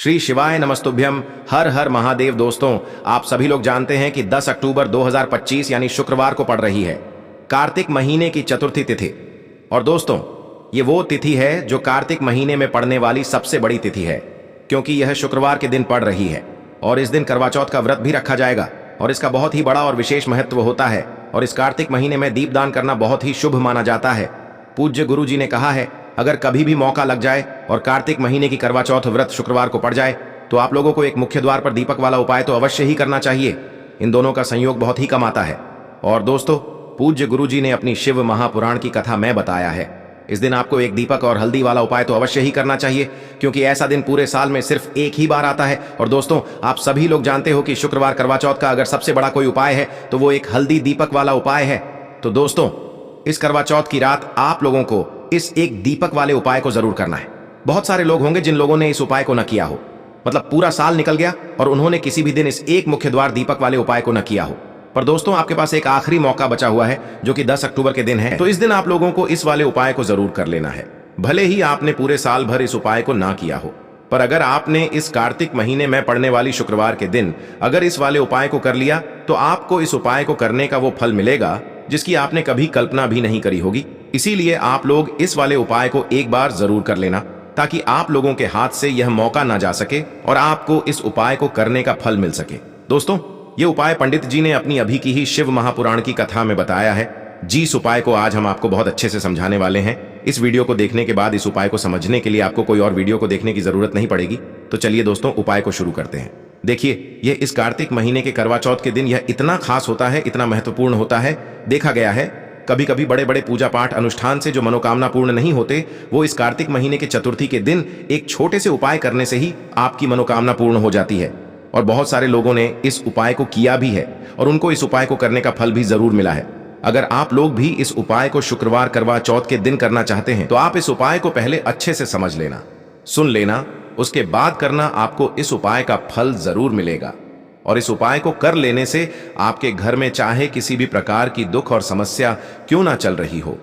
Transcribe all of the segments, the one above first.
श्री शिवाय नमस्तुभ्यम। हर हर महादेव। दोस्तों, आप सभी लोग जानते हैं कि 10 अक्टूबर 2025 यानी शुक्रवार को पड़ रही है कार्तिक महीने की चतुर्थी तिथि। और दोस्तों, ये वो तिथि है जो कार्तिक महीने में पड़ने वाली सबसे बड़ी तिथि है, क्योंकि यह शुक्रवार के दिन पड़ रही है। और इस दिन करवा चौथ का व्रत भी रखा जाएगा और इसका बहुत ही बड़ा और विशेष महत्व होता है। और इस कार्तिक महीने में दीपदान करना बहुत ही शुभ माना जाता है। पूज्य गुरु जी ने कहा है, अगर कभी भी मौका लग जाए और कार्तिक महीने की करवा चौथ व्रत शुक्रवार को पड़ जाए तो आप लोगों को एक मुख्य द्वार पर दीपक वाला उपाय तो अवश्य ही करना चाहिए। इन दोनों का संयोग बहुत ही कम आता है। और दोस्तों, पूज्य गुरु जी ने अपनी शिव महापुराण की कथा में बताया है, इस दिन आपको एक दीपक और हल्दी वाला उपाय तो अवश्य ही करना चाहिए, क्योंकि ऐसा दिन पूरे साल में सिर्फ एक ही बार आता है। और दोस्तों, आप सभी लोग जानते हो कि शुक्रवार करवा चौथ का अगर सबसे बड़ा कोई उपाय है तो वो एक हल्दी दीपक वाला उपाय है। तो दोस्तों, इस करवा चौथ की रात आप लोगों को इस एक दीपक वाले उपाय को जरूर करना है। बहुत सारे लोग होंगे जिन लोगों ने इस उपाय को न किया हो, मतलब पूरा साल निकल गया और उन्होंने किसी भी दिन इस एक मुख्य द्वार दीपक वाले उपाय को न किया हो। पर दोस्तों, आपके पास एक आखिरी मौका बचा हुआ है जो कि 10 अक्टूबर के दिन है। तो इस दिन आप लोगों को इस वाले उपाय को जरूर कर लेना है, भले ही आपने पूरे साल भर इस उपाय को ना किया हो। पर अगर आपने इस कार्तिक महीने में पड़ने वाली शुक्रवार के दिन अगर इस वाले उपाय को कर लिया तो आपको इस उपाय को करने का वो फल मिलेगा जिसकी आपने कभी कल्पना भी नहीं करी होगी। इसीलिए आप लोग इस वाले उपाय को एक बार जरूर कर लेना, ताकि आप लोगों के हाथ से यह मौका ना जा सके और आपको इस उपाय को करने का फल मिल सके। दोस्तों, ये उपाय पंडित जी ने अपनी अभी की ही शिव महापुराण की कथा में बताया है। जिस उपाय को आज हम आपको बहुत अच्छे से समझाने वाले हैं। इस वीडियो को देखने के बाद इस उपाय को समझने के लिए आपको कोई और वीडियो को देखने की जरूरत नहीं पड़ेगी। तो चलिए दोस्तों, उपाय को शुरू करते हैं। देखिए, यह इस कार्तिक महीने के करवा चौथ के दिन यह इतना खास होता है, इतना महत्वपूर्ण होता है। देखा गया है कभी कभी बड़े बड़े पूजा पाठ अनुष्ठान से जो मनोकामना पूर्ण नहीं होते, वो इस कार्तिक महीने के चतुर्थी के दिन एक छोटे से उपाय करने से ही आपकी मनोकामना पूर्ण हो जाती है। और बहुत सारे लोगों ने इस उपाय को किया भी है और उनको इस उपाय को करने का फल भी जरूर मिला है। अगर आप लोग भी इस उपाय को शुक्रवार करवा चौथ के दिन करना चाहते हैं तो आप इस उपाय को पहले अच्छे से समझ लेना, सुन लेना, उसके बाद करना। आपको इस उपाय का फल जरूर मिलेगा। और इस उपाय को कर लेने से आपके घर में चाहे किसी भी प्रकार की दुख और समस्या क्यों ना चल रही हो,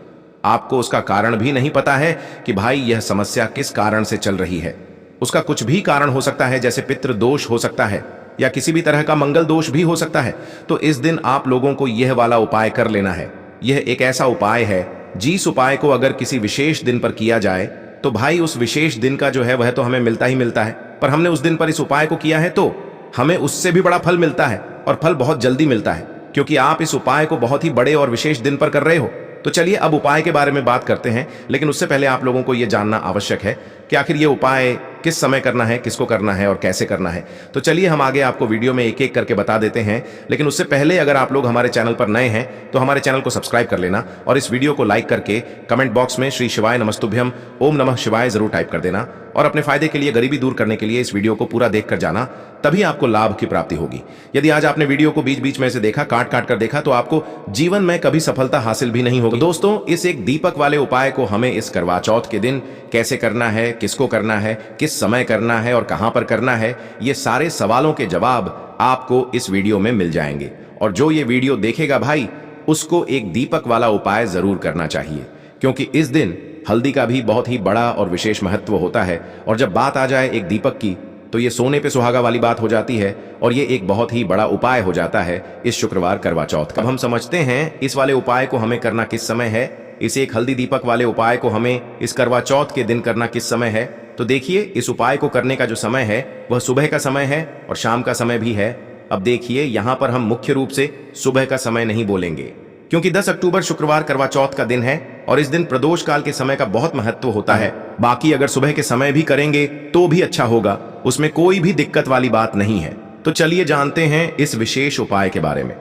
आपको उसका कारण भी नहीं पता है कि भाई यह समस्या किस कारण से चल रही है। उसका कुछ भी कारण हो सकता है, जैसे पितृ दोष हो सकता है या किसी भी तरह का मंगल दोष भी हो सकता है। तो इस दिन आप लोगों को यह वाला उपाय कर लेना है। यह एक ऐसा उपाय है जिस उपाय को अगर किसी विशेष दिन पर किया जाए तो भाई उस विशेष दिन का जो है वह तो हमें मिलता ही मिलता है। पर हमने उस दिन पर इस उपाय को किया है तो हमें उससे भी बड़ा फल मिलता है, और फल बहुत जल्दी मिलता है, क्योंकि आप इस उपाय को बहुत ही बड़े और विशेष दिन पर कर रहे हो। तो चलिए अब उपाय के बारे में बात करते हैं, लेकिन उससे पहले आप लोगों को यह जानना आवश्यक है कि आखिर ये उपाय किस समय करना है, किसको करना है और कैसे करना है। तो चलिए हम आगे आपको वीडियो में एक एक करके बता देते हैं। लेकिन उससे पहले अगर आप लोग हमारे चैनल पर नए हैं तो हमारे चैनल को सब्सक्राइब कर लेना और इस वीडियो को लाइक करके कमेंट बॉक्स में श्री शिवाय नमस्तुभ्यम ओम नमः शिवाय जरूर टाइप कर देना। और अपने फायदे के लिए, गरीबी दूर करने के लिए इस वीडियो को पूरा देख कर जाना, तभी आपको लाभ की प्राप्ति होगी। यदि आज आपने वीडियो को बीच बीच में से देखा, काट काट कर देखा, तो आपको जीवन में कभी सफलता हासिल भी नहीं होगी। दोस्तों, इस एक दीपक वाले उपाय को हमें इस करवा चौथ के दिन कैसे करना है, किसको करना है, किस समय करना है और कहां पर करना है, ये सारे सवालों के जवाब आपको इस वीडियो में मिल जाएंगे। और जो ये वीडियो देखेगा भाई, उसको एक दीपक वाला उपाय जरूर करना चाहिए, क्योंकि इस दिन हल्दी का भी बहुत ही बड़ा और विशेष महत्व होता है। और जब बात आ जाए एक दीपक की तो ये सोने पे सुहागा वाली बात हो जाती है और ये एक बहुत ही बड़ा उपाय हो जाता है इस शुक्रवार करवा चौथ का। अब हम समझते हैं इस वाले उपाय को हमें करना किस समय है। इस एक हल्दी दीपक वाले उपाय को हमें इस करवा चौथ के दिन करना किस समय है। तो देखिए, इस उपाय को करने का जो समय है वह सुबह का समय है और शाम का समय भी है। अब देखिए, यहाँ पर हम मुख्य रूप से सुबह का समय नहीं बोलेंगे, क्योंकि 10 अक्टूबर शुक्रवार करवा चौथ का दिन है और इस दिन प्रदोष काल के समय का बहुत महत्व होता है। बाकी अगर सुबह के समय भी करेंगे तो भी अच्छा होगा, उसमें कोई भी दिक्कत वाली बात नहीं है। तो चलिए जानते हैं इस विशेष उपाय के बारे में।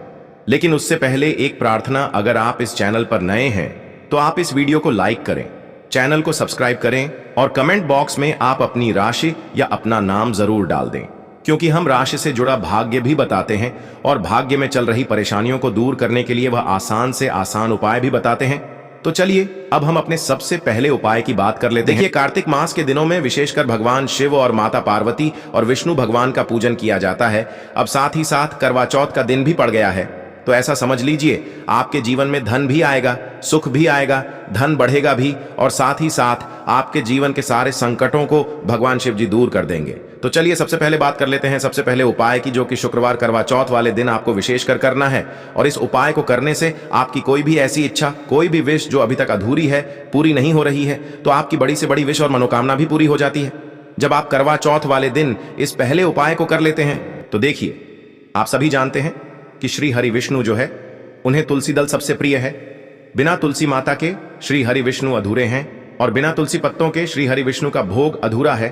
लेकिन उससे पहले एक प्रार्थना, अगर आप इस चैनल पर नए हैं तो आप इस वीडियो को लाइक करें, चैनल को सब्सक्राइब करें और कमेंट बॉक्स में आप अपनी राशि या अपना नाम जरूर डाल दें, क्योंकि हम राशि से जुड़ा भाग्य भी बताते हैं और भाग्य में चल रही परेशानियों को दूर करने के लिए वह आसान से आसान उपाय भी बताते हैं। तो चलिए अब हम अपने सबसे पहले उपाय की बात कर लेते हैं। देखिए, कार्तिक मास के दिनों में विशेषकर भगवान शिव और माता पार्वती और विष्णु भगवान का पूजन किया जाता है। अब साथ ही साथ करवा चौथ का दिन भी पड़ गया है, तो ऐसा समझ लीजिए आपके जीवन में धन भी आएगा, सुख भी आएगा, धन बढ़ेगा भी, और साथ ही साथ आपके जीवन के सारे संकटों को भगवान शिव जी दूर कर देंगे। तो चलिए सबसे पहले बात कर लेते हैं सबसे पहले उपाय की, जो कि शुक्रवार करवा चौथ वाले दिन आपको विशेषकर करना है। और इस उपाय को करने से आपकी कोई भी ऐसी इच्छा, कोई भी विश जो अभी तक अधूरी है, पूरी नहीं हो रही है, तो आपकी बड़ी से बड़ी विश और मनोकामना भी पूरी हो जाती है जब आप करवा चौथ वाले दिन इस पहले उपाय को कर लेते हैं। तो देखिए, आप सभी जानते हैं कि श्री हरि विष्णु जो है, उन्हें तुलसी दल सबसे प्रिय है। बिना तुलसी माता के श्री हरि विष्णु अधूरे हैं और बिना तुलसी पत्तों के श्री हरि विष्णु का भोग अधूरा है।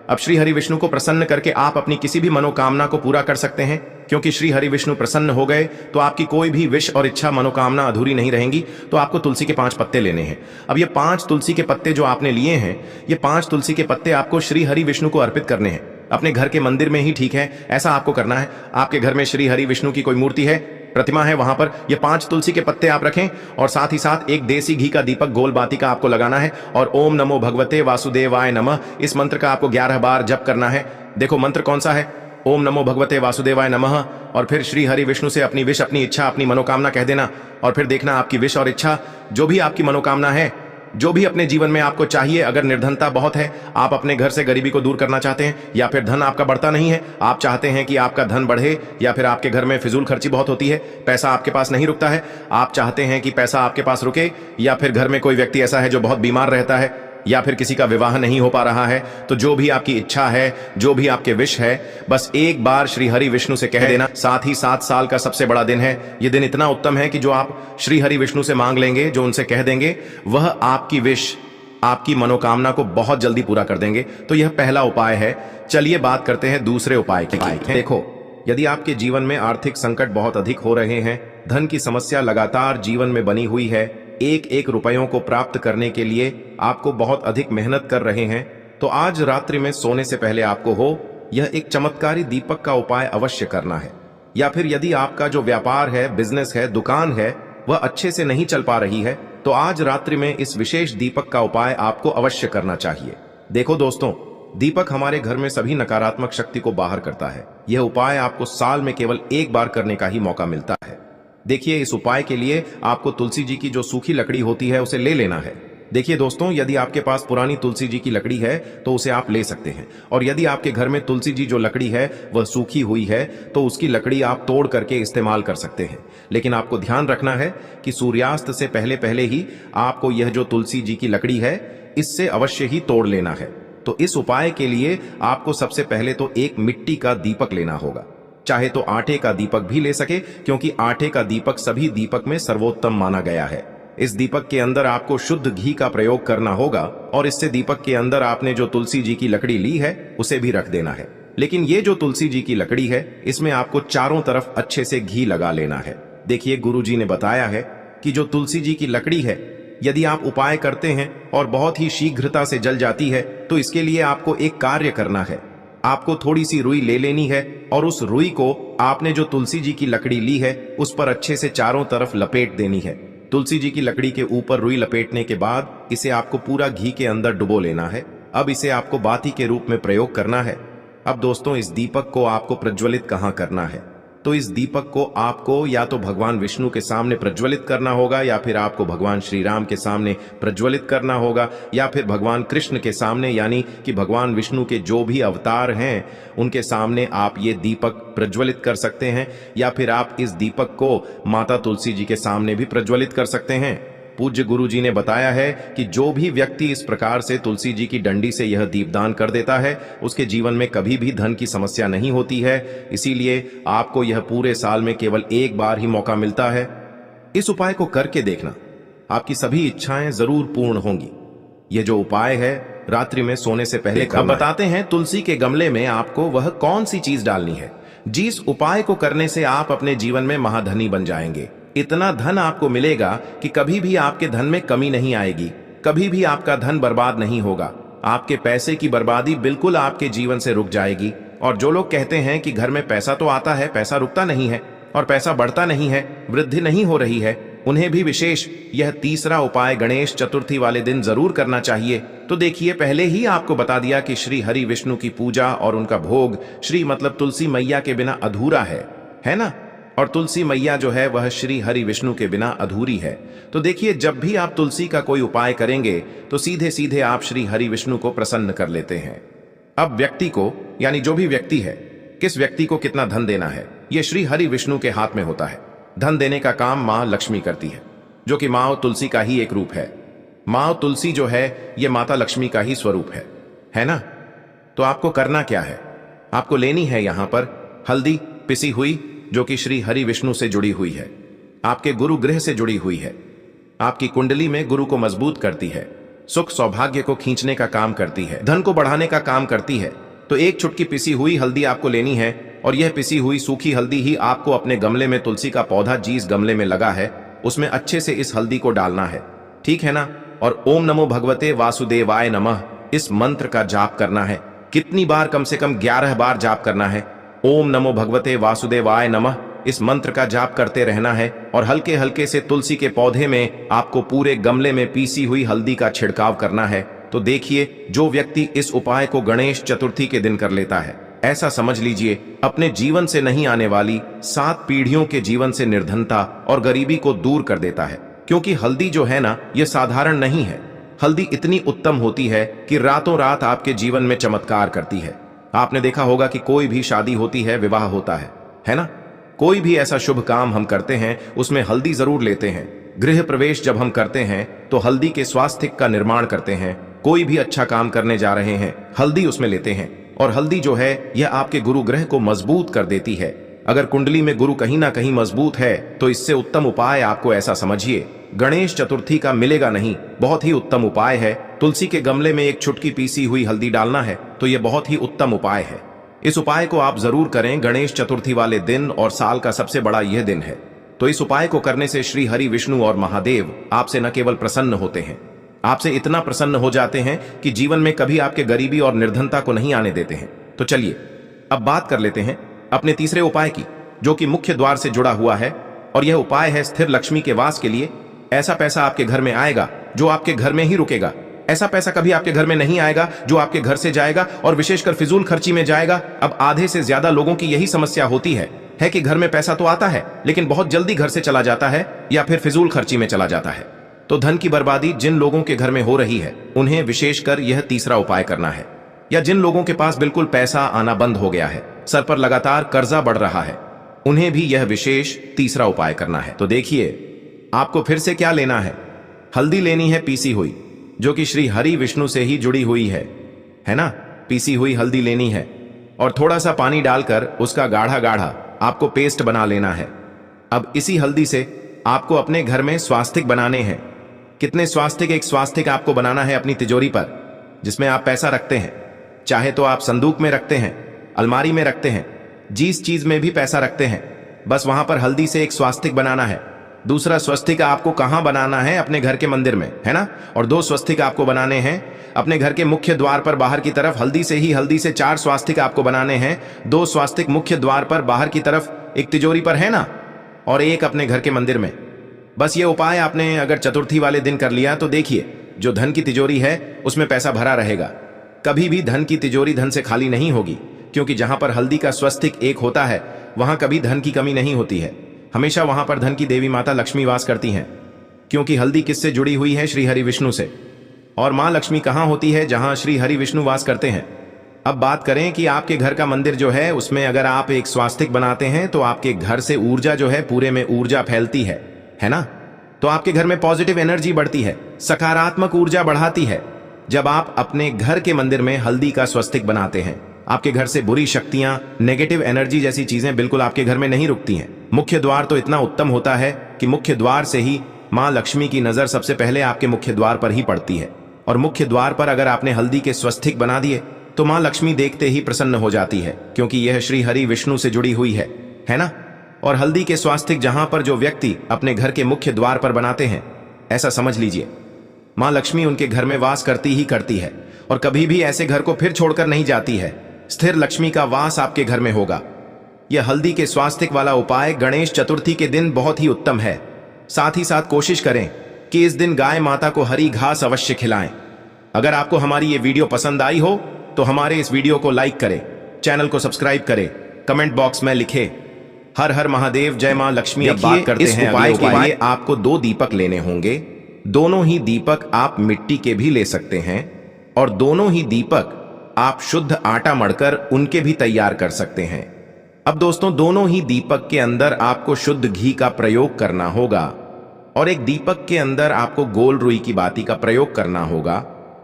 अब श्री हरि विष्णु को प्रसन्न करके आप अपनी किसी भी मनोकामना को पूरा कर सकते हैं, क्योंकि श्री हरि विष्णु प्रसन्न हो गए तो आपकी कोई भी विश और इच्छा, मनोकामना अधूरी नहीं रहेंगी। तो आपको तुलसी के 5 पत्ते लेने हैं। अब ये 5 तुलसी के पत्ते जो आपने लिए हैं, ये 5 तुलसी के पत्ते आपको श्री हरि विष्णु को अर्पित करने हैं। अपने घर के मंदिर में ही ठीक है, ऐसा आपको करना है। आपके घर में श्री हरि विष्णु की कोई मूर्ति है, प्रतिमा है, वहां पर ये 5 तुलसी के पत्ते आप रखें और साथ ही साथ एक देसी घी का दीपक गोल बाती का आपको लगाना है और ओम नमो भगवते वासुदेवाय नमः, इस मंत्र का आपको 11 बार जप करना है। देखो मंत्र कौन सा है, ओम नमो भगवते वासुदेवाय नमः। और फिर श्री हरि विष्णु से अपनी विश, अपनी इच्छा, अपनी मनोकामना कह देना और फिर देखना आपकी विश और इच्छा, जो भी आपकी मनोकामना है, जो भी अपने जीवन में आपको चाहिए। अगर निर्धनता बहुत है, आप अपने घर से गरीबी को दूर करना चाहते हैं, या फिर धन आपका बढ़ता नहीं है, आप चाहते हैं कि आपका धन बढ़े, या फिर आपके घर में फिजूल खर्ची बहुत होती है, पैसा आपके पास नहीं रुकता है, आप चाहते हैं कि पैसा आपके पास रुके, या फिर घर में कोई व्यक्ति ऐसा है जो बहुत बीमार रहता है, या फिर किसी का विवाह नहीं हो पा रहा है, तो जो भी आपकी इच्छा है, जो भी आपके विश है, बस एक बार श्री हरि विष्णु से कह देना। साथ ही 7 साल का सबसे बड़ा दिन है। ये दिन इतना उत्तम है कि जो आप श्री हरि विष्णु से मांग लेंगे, जो उनसे कह देंगे, वह आपकी विश, आपकी मनोकामना को बहुत जल्दी पूरा कर देंगे। तो यह पहला उपाय है। चलिए बात करते हैं दूसरे उपाय की। देखो, यदि आपके जीवन में आर्थिक संकट बहुत अधिक हो रहे हैं, धन की समस्या लगातार जीवन में बनी हुई है, एक एक रुपयों को प्राप्त करने के लिए आपको बहुत अधिक मेहनत कर रहे हैं, तो आज रात्रि में सोने से पहले आपको हो यह एक चमत्कारी दीपक का उपाय अवश्य करना है। या फिर यदि आपका जो व्यापार है, बिजनेस है, दुकान है, वह अच्छे से नहीं चल पा रही है, तो आज रात्रि में इस विशेष दीपक का उपाय आपको अवश्य करना चाहिए। देखो दोस्तों, दीपक हमारे घर में सभी नकारात्मक शक्ति को बाहर करता है। यह उपाय आपको साल में केवल एक बार करने का ही मौका मिलता है। देखिए, इस उपाय के लिए आपको तुलसी जी की जो सूखी लकड़ी होती है उसे ले लेना है। देखिए दोस्तों, यदि आपके पास पुरानी तुलसी जी की लकड़ी है तो उसे आप ले सकते हैं, और यदि आपके घर में तुलसी जी जो लकड़ी है वह सूखी हुई है तो उसकी लकड़ी आप तोड़ करके इस्तेमाल कर सकते हैं। लेकिन आपको ध्यान रखना है कि सूर्यास्त से पहले पहले ही आपको यह जो तुलसी जी की लकड़ी है, इससे अवश्य ही तोड़ लेना है। तो इस उपाय के लिए आपको सबसे पहले तो एक मिट्टी का दीपक लेना होगा। चाहे तो आटे का दीपक भी ले सके, क्योंकि आटे का दीपक सभी दीपक में सर्वोत्तम माना गया है। इस दीपक के अंदर आपको शुद्ध घी का प्रयोग करना होगा और इससे दीपक के अंदर आपने जो तुलसी जी की लकड़ी ली है उसे भी रख देना है। लेकिन ये जो तुलसी जी की लकड़ी है, इसमें आपको चारों तरफ अच्छे से घी लगा लेना है। देखिए, गुरु जी ने बताया है कि जो तुलसी जी की लकड़ी है, यदि आप उपाय करते हैं और बहुत ही शीघ्रता से जल जाती है, तो इसके लिए आपको एक कार्य करना है। आपको थोड़ी सी रुई ले लेनी है और उस रुई को आपने जो तुलसी जी की लकड़ी ली है उस पर अच्छे से चारों तरफ लपेट देनी है। तुलसी जी की लकड़ी के ऊपर रुई लपेटने के बाद इसे आपको पूरा घी के अंदर डुबो लेना है। अब इसे आपको बाती के रूप में प्रयोग करना है। अब दोस्तों, इस दीपक को आपको प्रज्वलित कहाँ करना है? तो इस दीपक को आपको या तो भगवान विष्णु के सामने प्रज्वलित करना होगा, या फिर आपको भगवान श्री राम के सामने प्रज्वलित करना होगा, या फिर भगवान कृष्ण के सामने, यानी कि भगवान विष्णु के जो भी अवतार हैं उनके सामने आप ये दीपक प्रज्वलित कर सकते हैं। या फिर आप इस दीपक को माता तुलसी जी के सामने भी प्रज्वलित कर सकते हैं। पूज्य गुरु जी ने बताया है कि जो भी व्यक्ति इस प्रकार से तुलसी जी की डंडी से यह दीपदान कर देता है, उसके जीवन में कभी भी धन की समस्या नहीं होती है। इसीलिए आपको यह पूरे साल में केवल एक बार ही मौका मिलता है। इस उपाय को करके देखना, आपकी सभी इच्छाएं जरूर पूर्ण होंगी। यह जो उपाय है रात्रि में सोने से पहले अब बताते हैं तुलसी के गमले में आपको वह कौन सी चीज डालनी है जिस उपाय को करने से आप अपने जीवन में महाधनी बन जाएंगे। इतना धन आपको मिलेगा कि कभी भी आपके धन में कमी नहीं आएगी, कभी भी आपका धन बर्बाद नहीं होगा। आपके पैसे की बर्बादी बिल्कुल आपके जीवन से रुक जाएगी। और जो लोग कहते हैं कि घर में पैसा तो आता है, पैसा रुकता नहीं है और पैसा बढ़ता नहीं है, वृद्धि नहीं हो रही है, उन्हें भी विशेष यह तीसरा उपाय गणेश चतुर्थी वाले दिन जरूर करना चाहिए। तो देखिए, पहले ही आपको बता दिया कि श्री हरि विष्णु की पूजा और उनका भोग श्री मतलब तुलसी मैया के बिना अधूरा है ना? और तुलसी मैया जो है वह श्री हरि विष्णु के बिना अधूरी है। तो देखिए, जब भी आप तुलसी का कोई उपाय करेंगे तो सीधे सीधे आप श्री हरि विष्णु को प्रसन्न कर लेते हैं। अब व्यक्ति को, यानी जो भी व्यक्ति है, किस व्यक्ति को कितना धन देना है, यह श्री हरि विष्णु के हाथ में होता है। धन देने का काम मां लक्ष्मी करती है, जो कि मां तुलसी का ही एक रूप है। मां तुलसी जो है यह माता लक्ष्मी का ही स्वरूप है ना। तो आपको करना क्या है, आपको लेनी है यहां पर हल्दी पिसी हुई, जो कि श्री हरि विष्णु से जुड़ी हुई है, आपके गुरु ग्रह से जुड़ी हुई है, आपकी कुंडली में गुरु को मजबूत करती है, सुख सौभाग्य को खींचने का काम करती है, धन को बढ़ाने का काम करती है। तो एक चुटकी पिसी हुई हल्दी आपको लेनी है, और यह पिसी हुई सूखी हल्दी ही आपको अपने गमले में, तुलसी का पौधा जिस गमले में लगा है उसमें अच्छे से इस हल्दी को डालना है, ठीक है ना। और ओम नमो भगवते वासुदेवाय नमः इस मंत्र का जाप करना है। कितनी बार? कम से कम 11 बार जाप करना है। ओम नमो भगवते वासुदेवाय नमः इस मंत्र का जाप करते रहना है, और हल्के हल्के से तुलसी के पौधे में आपको पूरे गमले में पीसी हुई हल्दी का छिड़काव करना है। तो देखिए, जो व्यक्ति इस उपाय को गणेश चतुर्थी के दिन कर लेता है, ऐसा समझ लीजिए अपने जीवन से नहीं आने वाली 7 पीढ़ियों के जीवन से निर्धनता और गरीबी को दूर कर देता है। क्योंकि हल्दी जो है ना, यह साधारण नहीं है। हल्दी इतनी उत्तम होती है कि रातों रात आपके जीवन में चमत्कार करती है। आपने देखा होगा कि कोई भी शादी होती है, विवाह होता है ना। कोई भी ऐसा शुभ काम हम करते हैं उसमें हल्दी जरूर लेते हैं। गृह प्रवेश जब हम करते हैं तो हल्दी के स्वास्थ्य का निर्माण करते हैं। कोई भी अच्छा काम करने जा रहे हैं, हल्दी उसमें लेते हैं। और हल्दी जो है यह आपके गुरु ग्रह को मजबूत कर देती है। अगर कुंडली में गुरु कहीं ना कहीं मजबूत है तो इससे उत्तम उपाय आपको ऐसा समझिए गणेश चतुर्थी का मिलेगा नहीं। बहुत ही उत्तम उपाय है। तुलसी के गमले में एक चुटकी पीसी हुई हल्दी डालना है, तो यह बहुत ही उत्तम उपाय है। इस उपाय को आप जरूर करें गणेश चतुर्थी वाले दिन, और साल का सबसे बड़ा यह दिन है। तो इस उपाय को करने से श्री हरि विष्णु और महादेव आपसे न केवल प्रसन्न होते हैं, आपसे इतना प्रसन्न हो जाते हैं कि जीवन में कभी आपके गरीबी और निर्धनता को नहीं आने देते हैं। तो चलिए अब बात कर लेते हैं अपने तीसरे उपाय की, जो कि मुख्य द्वार से जुड़ा हुआ है। और यह उपाय है स्थिर लक्ष्मी के वास के लिए। ऐसा पैसा आपके घर में आएगा जो आपके घर में ही रुकेगा। ऐसा पैसा कभी आपके घर में नहीं आएगा जो आपके घर से जाएगा, और विशेषकर फिजूल खर्ची में जाएगा। अब आधे से ज्यादा लोगों की यही समस्या होती है कि घर में पैसा तो आता है लेकिन बहुत जल्दी घर से चला जाता है, या फिर फिजूल खर्ची में चला जाता है। तो धन की बर्बादी जिन लोगों के घर में हो रही है उन्हें विशेषकर यह तीसरा उपाय करना है। या जिन लोगों के पास बिल्कुल पैसा आना बंद हो गया है, सर पर लगातार कर्जा बढ़ रहा है, उन्हें भी यह विशेष तीसरा उपाय करना है। तो देखिए आपको फिर से क्या लेना है, हल्दी लेनी है पीसी हुई, जो कि श्री हरि विष्णु से ही जुड़ी हुई है ना। पीसी हुई हल्दी लेनी है, और थोड़ा सा पानी डालकर उसका गाढ़ा गाढ़ा आपको पेस्ट बना लेना है। अब इसी हल्दी से आपको अपने घर में स्वास्तिक बनाने हैं। कितने स्वास्तिक? एक स्वास्तिक आपको बनाना है अपनी तिजोरी पर, जिसमें आप पैसा रखते हैं। चाहे तो आप संदूक में रखते हैं, अलमारी में रखते हैं, जिस चीज में भी पैसा रखते हैं, बस वहां पर हल्दी से एक स्वास्तिक बनाना है। दूसरा स्वस्तिक आपको कहां बनाना है? अपने घर के मंदिर में, है ना। और 2 स्वस्तिक आपको बनाने हैं अपने घर के मुख्य द्वार पर बाहर की तरफ। हल्दी से 4 स्वास्तिक आपको बनाने हैं। 2 स्वास्तिक मुख्य द्वार पर बाहर की तरफ, एक तिजोरी पर, है ना, और एक अपने घर के मंदिर में। बस ये उपाय आपने अगर चतुर्थी वाले दिन कर लिया तो देखिए जो धन की तिजोरी है उसमें पैसा भरा रहेगा। कभी भी धन की तिजोरी धन से खाली नहीं होगी, क्योंकि जहां पर हल्दी का स्वस्तिक एक होता है वहां कभी धन की कमी नहीं होती है। हमेशा वहां पर धन की देवी माता लक्ष्मी वास करती हैं, क्योंकि हल्दी किससे जुड़ी हुई है? श्री हरि विष्णु से। और मां लक्ष्मी कहां होती है? जहां श्री हरि विष्णु वास करते हैं। अब बात करें कि आपके घर का मंदिर जो है उसमें अगर आप एक स्वास्तिक बनाते हैं तो आपके घर से ऊर्जा जो है, पूरे में ऊर्जा फैलती है ना। तो आपके घर में पॉजिटिव एनर्जी बढ़ती है, सकारात्मक ऊर्जा बढ़ाती है। जब आप अपने घर के मंदिर में हल्दी का स्वस्तिक बनाते हैं, आपके घर से बुरी शक्तियां, नेगेटिव एनर्जी जैसी चीजें बिल्कुल आपके घर में नहीं रुकती हैं। मुख्य द्वार तो इतना उत्तम होता है कि मुख्य द्वार से ही मां लक्ष्मी की नजर सबसे पहले आपके मुख्य द्वार पर ही पड़ती है। और मुख्य द्वार पर अगर आपने हल्दी के स्वस्तिक बना दिए तो मां लक्ष्मी देखते ही प्रसन्न हो जाती है, क्योंकि यह श्री हरि विष्णु से जुड़ी हुई है ना। और हल्दी के स्वास्तिक जहां पर जो व्यक्ति अपने घर के मुख्य द्वार पर बनाते हैं, ऐसा समझ लीजिए मां लक्ष्मी उनके घर में वास करती ही करती है, और कभी भी ऐसे घर को फिर छोड़कर नहीं जाती है। स्थिर लक्ष्मी का वास आपके घर में होगा। यह हल्दी के स्वास्तिक वाला उपाय गणेश चतुर्थी के दिन बहुत ही उत्तम है। साथ ही साथ कोशिश करें कि इस दिन गाय माता को हरी घास अवश्य खिलाएं। अगर आपको हमारी ये वीडियो पसंद आई हो तो हमारे इस वीडियो को लाइक करें, चैनल को सब्सक्राइब करें, कमेंट बॉक्स में लिखें हर हर महादेव, जय मां लक्ष्मी। अब बात करते हैं उपाय के लिए। आपको 2 दीपक लेने होंगे। दोनों ही दीपक आप मिट्टी के भी ले सकते हैं, और दोनों ही दीपक आप शुद्ध आटा मढ़कर उनके भी तैयार कर सकते हैं। अब दोस्तों, दोनों ही दीपक के अंदर आपको शुद्ध घी का प्रयोग करना होगा और एक दीपक के अंदर आपको गोल रुई की बाती का प्रयोग करना होगा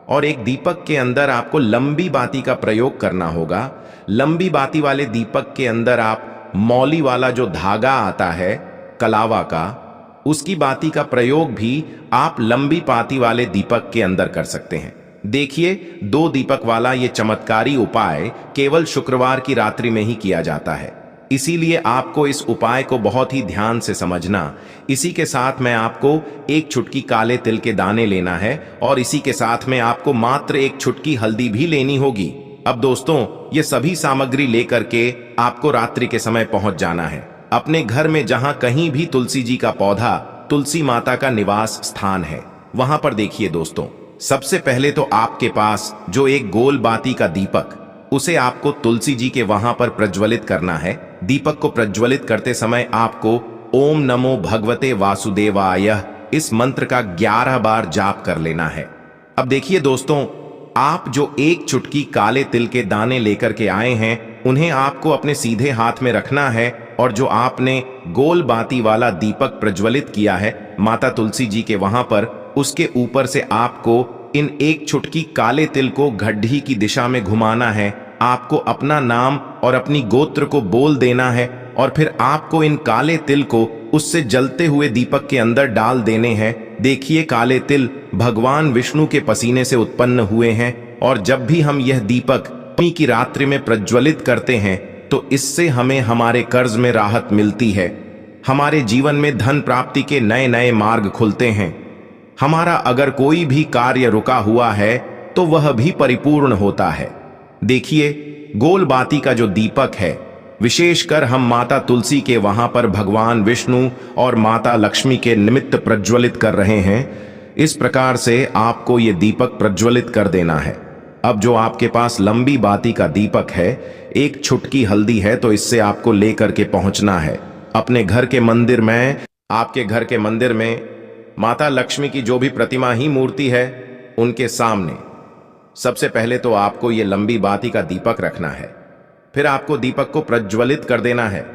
और एक दीपक के अंदर आपको लंबी बाती का प्रयोग करना होगा। लंबी बाती वाले दीपक के अंदर आप मौली वाला जो धागा आता है कलावा का, उसकी बाती का प्रयोग भी आप लंबी बाती वाले दीपक के अंदर कर सकते हैं। देखिए, 2 दीपक वाला ये चमत्कारी उपाय केवल शुक्रवार की रात्रि में ही किया जाता है, इसीलिए आपको इस उपाय को बहुत ही ध्यान से समझना। इसी के साथ में आपको एक चुटकी काले तिल के दाने लेना है और इसी के साथ में आपको मात्र एक चुटकी हल्दी भी लेनी होगी। अब दोस्तों, ये सभी सामग्री लेकर के आपको रात्रि के समय पहुंच जाना है अपने घर में, जहां कहीं भी तुलसी जी का पौधा, तुलसी माता का निवास स्थान है, वहां पर देखिए दोस्तों, सबसे पहले तो आपके पास जो एक गोल बाती का दीपक, उसे आपको तुलसी जी के वहां पर प्रज्वलित करना है। दीपक को प्रज्वलित करते समय आपको ओम नमो भगवते वासुदेवाय इस मंत्र का 11 बार जाप कर लेना है। अब देखिए दोस्तों, आप जो एक चुटकी काले तिल के दाने लेकर के आए हैं, उन्हें आपको अपने सीधे हाथ में रखना है और जो आपने गोल बाती वाला दीपक प्रज्वलित किया है माता तुलसी जी के वहां पर, उसके ऊपर से आपको इन एक चुटकी काले तिल को घड्डी की दिशा में घुमाना है। आपको अपना नाम और अपनी गोत्र को बोल देना है और फिर आपको इन काले तिल को उससे जलते हुए दीपक के अंदर डाल देने हैं। देखिए, काले तिल भगवान विष्णु के पसीने से उत्पन्न हुए हैं और जब भी हम यह दीपक नवमी की रात्रि में प्रज्वलित करते हैं तो इससे हमें हमारे कर्ज में राहत मिलती है, हमारे जीवन में धन प्राप्ति के नए नए मार्ग खुलते हैं, हमारा अगर कोई भी कार्य रुका हुआ है तो वह भी परिपूर्ण होता है। देखिए, गोल बाती का जो दीपक है, विशेषकर हम माता तुलसी के वहां पर भगवान विष्णु और माता लक्ष्मी के निमित्त प्रज्वलित कर रहे हैं। इस प्रकार से आपको ये दीपक प्रज्वलित कर देना है। अब जो आपके पास लंबी बाती का दीपक है, एक चुटकी हल्दी है, तो इससे आपको लेकर के पहुंचना है अपने घर के मंदिर में। आपके घर के मंदिर में माता लक्ष्मी की जो भी प्रतिमा ही मूर्ति है, उनके सामने सबसे पहले तो आपको ये लंबी बाती का दीपक रखना है। फिर आपको दीपक को प्रज्वलित कर देना है।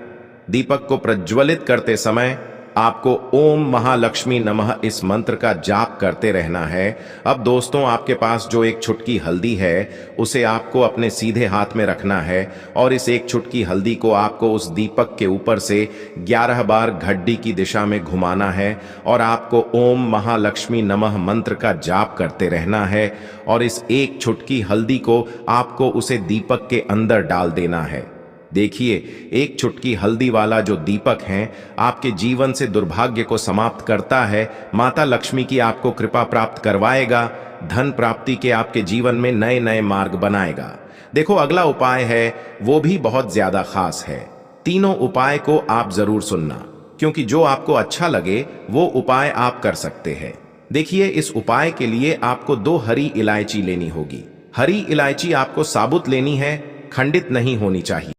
दीपक को प्रज्वलित करते समय आपको ओम महालक्ष्मी नमः इस मंत्र का जाप करते रहना है। अब दोस्तों, आपके पास जो एक चुटकी हल्दी है, उसे आपको अपने सीधे हाथ में रखना है और इस एक चुटकी हल्दी को आपको उस दीपक के ऊपर से 11 बार घड्डी की दिशा में घुमाना है और आपको ओम महालक्ष्मी नमः मंत्र का जाप करते रहना है और इस एक चुटकी हल्दी को आपको उसे दीपक के अंदर डाल देना है। देखिए, एक चुटकी हल्दी वाला जो दीपक है आपके जीवन से दुर्भाग्य को समाप्त करता है, माता लक्ष्मी की आपको कृपा प्राप्त करवाएगा, धन प्राप्ति के आपके जीवन में नए नए मार्ग बनाएगा। देखो, अगला उपाय है वो भी बहुत ज्यादा खास है। तीनों उपाय को आप जरूर सुनना, क्योंकि जो आपको अच्छा लगे वो उपाय आप कर सकते हैं। देखिए, इस उपाय के लिए आपको 2 हरी इलायची लेनी होगी। हरी इलायची आपको साबुत लेनी है, खंडित नहीं होनी चाहिए।